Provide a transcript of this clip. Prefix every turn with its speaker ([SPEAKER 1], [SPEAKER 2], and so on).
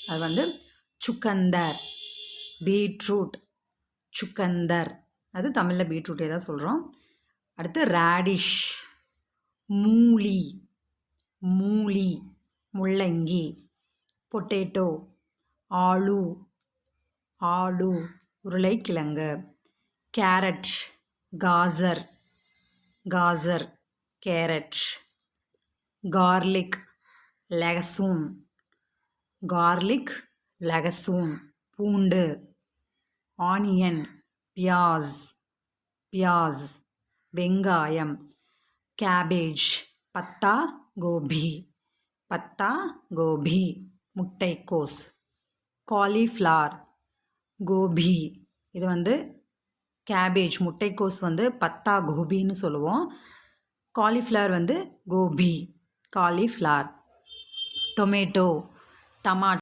[SPEAKER 1] அது வந்து சுக்கந்தர். பீட்ரூட், சுக்கந்தர், அது தமிழில் பீட்ரூட்டே தான் சொல்கிறோம். அடுத்து ரேடிஷ், மூலி, மூலி, முள்ளங்கி. பொட்டேட்டோ, ஆலு, ஆலு, உருளைக்கிழங்கு. கேரட், காசர், காசர், கேரட். கார்லிக், லெகசூன், கார்லிக், லெகசூன், பூண்டு. ஆனியன், பியாஸ், பியாஸ், வெங்காயம். கேபேஜ், பத்தா கோபி, பத்தா கோபி, முட்டைக்கோஸ். காலிஃப்ளவர், கோபி, இது வந்து கேபேஜ், முட்டைக்கோஸ் வந்து பத்தா கோபின்னு சொல்லுவோம். காலிஃப்ளவர் வந்து கோபி, காலிஃப்ளவர். Tomato, tomato.